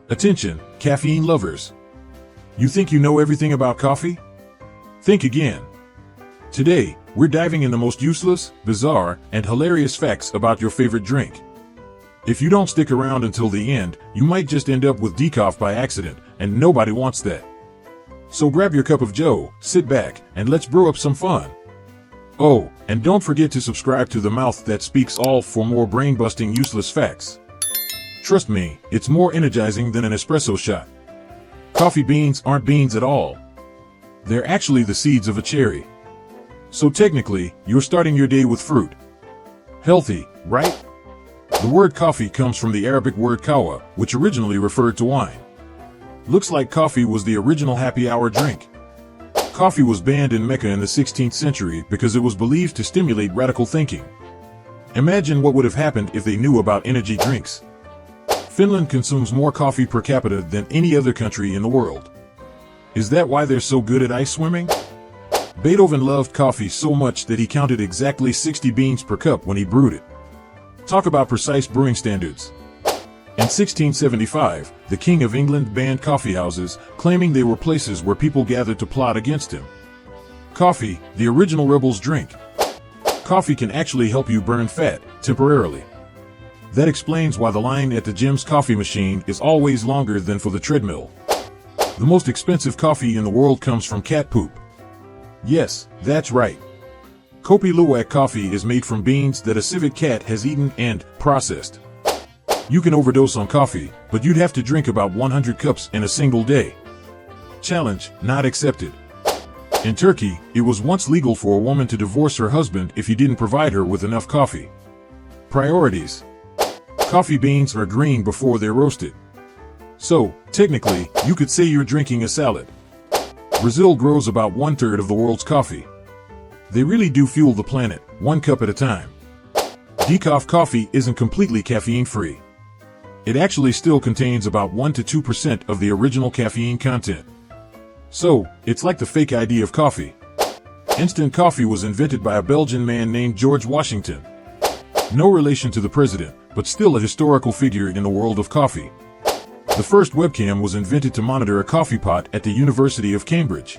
Attention, caffeine lovers. You think you know everything about coffee? Think again. Today, we're diving in the most useless, bizarre, and hilarious facts about your favorite drink. If you don't stick around until the end, you might just end up with decaf by accident, and nobody wants that. So grab your cup of joe, sit back, and let's brew up some fun. Oh, and don't forget to subscribe to The Mouth That Speaks All for more brain-busting useless facts. Trust me, it's more energizing than an espresso shot. Coffee beans aren't beans at all. They're actually the seeds of a cherry. So technically, you're starting your day with fruit. Healthy, right? The word coffee comes from the Arabic word kawa, which originally referred to wine. Looks like coffee was the original happy hour drink. Coffee was banned in Mecca in the 16th century because it was believed to stimulate radical thinking. Imagine what would have happened if they knew about energy drinks. Finland consumes more coffee per capita than any other country in the world. Is that why they're so good at ice swimming? Beethoven loved coffee so much that he counted exactly 60 beans per cup when he brewed it. Talk about precise brewing standards. In 1675, the King of England banned coffeehouses, claiming they were places where people gathered to plot against him. Coffee, the original rebel's drink. Coffee can actually help you burn fat, temporarily. That explains why the line at the gym's coffee machine is always longer than for the treadmill. The most expensive coffee in the world comes from cat poop. Yes, that's right. Kopi Luwak coffee is made from beans that a civet cat has eaten and processed. You can overdose on coffee, but you'd have to drink about 100 cups in a single day. Challenge not accepted. In Turkey, it was once legal for a woman to divorce her husband if he didn't provide her with enough coffee. Priorities. Coffee beans are green before they're roasted. So, technically, you could say you're drinking a salad. Brazil grows about 1/3 of the world's coffee. They really do fuel the planet, one cup at a time. Decaf coffee isn't completely caffeine-free. It actually still contains about 1 to 2% of the original caffeine content. So, it's like the fake ID of coffee. Instant coffee was invented by a Belgian man named George Washington. No relation to the president, but still a historical figure in the world of coffee. The first webcam was invented to monitor a coffee pot at the University of Cambridge.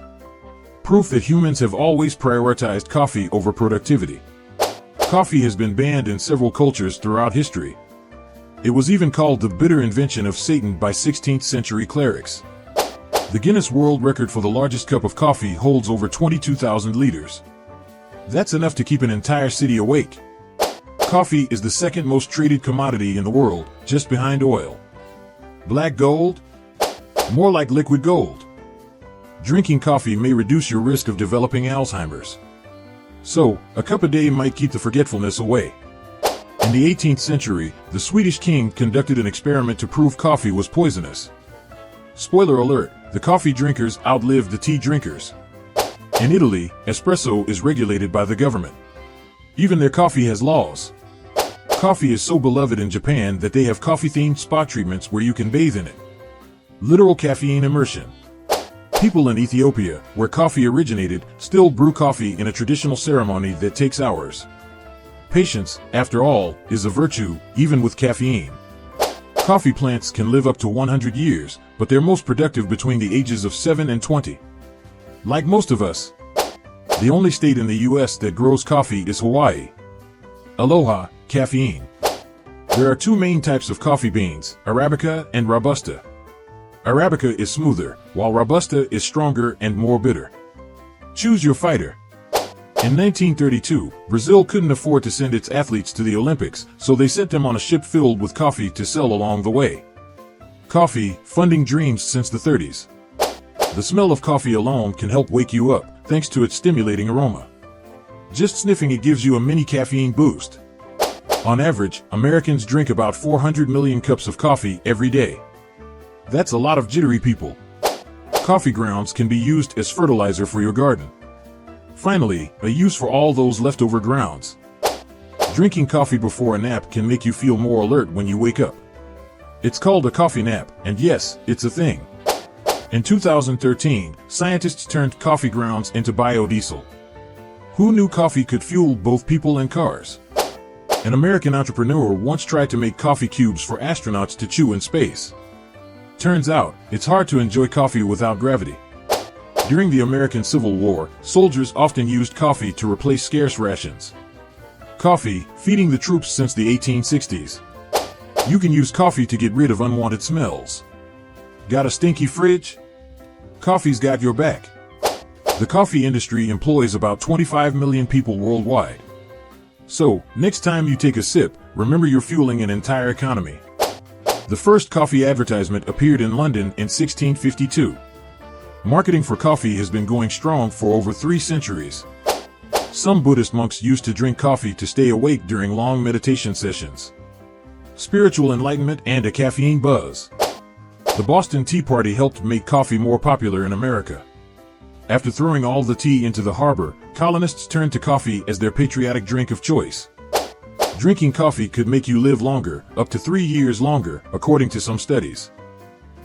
Proof that humans have always prioritized coffee over productivity. Coffee has been banned in several cultures throughout history. It was even called the bitter invention of Satan by 16th century clerics. The Guinness World Record for the largest cup of coffee holds over 22,000 liters. That's enough to keep an entire city awake. Coffee is the second most traded commodity in the world, just behind oil. Black gold? More like liquid gold. Drinking coffee may reduce your risk of developing Alzheimer's. So, a cup a day might keep the forgetfulness away. In the 18th century, the Swedish king conducted an experiment to prove coffee was poisonous. Spoiler alert, the coffee drinkers outlived the tea drinkers. In Italy, espresso is regulated by the government. Even their coffee has laws. Coffee is so beloved in Japan that they have coffee-themed spa treatments where you can bathe in it. Literal caffeine immersion. People in Ethiopia, where coffee originated, still brew coffee in a traditional ceremony that takes hours. Patience, after all, is a virtue, even with caffeine. Coffee plants can live up to 100 years, but they're most productive between the ages of 7 and 20. Like most of us. The only state in the US that grows coffee is Hawaii. Aloha, caffeine. There are two main types of coffee beans, Arabica and Robusta. Arabica is smoother, while Robusta is stronger and more bitter. Choose your fighter. In 1932, Brazil couldn't afford to send its athletes to the Olympics, so they sent them on a ship filled with coffee to sell along the way. Coffee, funding dreams since the 30s. The smell of coffee alone can help wake you up, thanks to its stimulating aroma. Just sniffing it gives you a mini caffeine boost. On average, Americans drink about 400 million cups of coffee every day. That's a lot of jittery people. Coffee grounds can be used as fertilizer for your garden. Finally, a use for all those leftover grounds. Drinking coffee before a nap can make you feel more alert when you wake up. It's called a coffee nap, and yes, it's a thing. In 2013, scientists turned coffee grounds into biodiesel. Who knew coffee could fuel both people and cars? An American entrepreneur once tried to make coffee cubes for astronauts to chew in space. Turns out, it's hard to enjoy coffee without gravity. During the American Civil War, soldiers often used coffee to replace scarce rations. Coffee, feeding the troops since the 1860s. You can use coffee to get rid of unwanted smells. Got a stinky fridge? Coffee's got your back. The coffee industry employs about 25 million people worldwide. So, next time you take a sip, remember you're fueling an entire economy. The first coffee advertisement appeared in London in 1652. Marketing for coffee has been going strong for over 3 centuries. Some Buddhist monks used to drink coffee to stay awake during long meditation sessions. Spiritual enlightenment and a caffeine buzz. The Boston Tea Party helped make coffee more popular in America. After throwing all the tea into the harbor, colonists turned to coffee as their patriotic drink of choice. Drinking coffee could make you live longer, up to 3 years longer, according to some studies.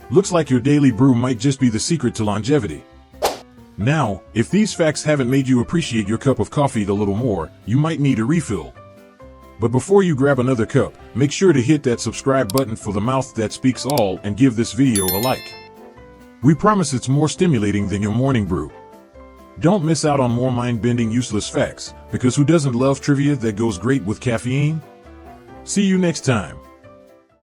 Looks like your daily brew might just be the secret to longevity. Now, if these facts haven't made you appreciate your cup of coffee a little more, you might need a refill. But before you grab another cup, make sure to hit that subscribe button for the mouth that speaks all and give this video a like. We promise it's more stimulating than your morning brew. Don't miss out on more mind-bending useless facts, because who doesn't love trivia that goes great with caffeine? See you next time.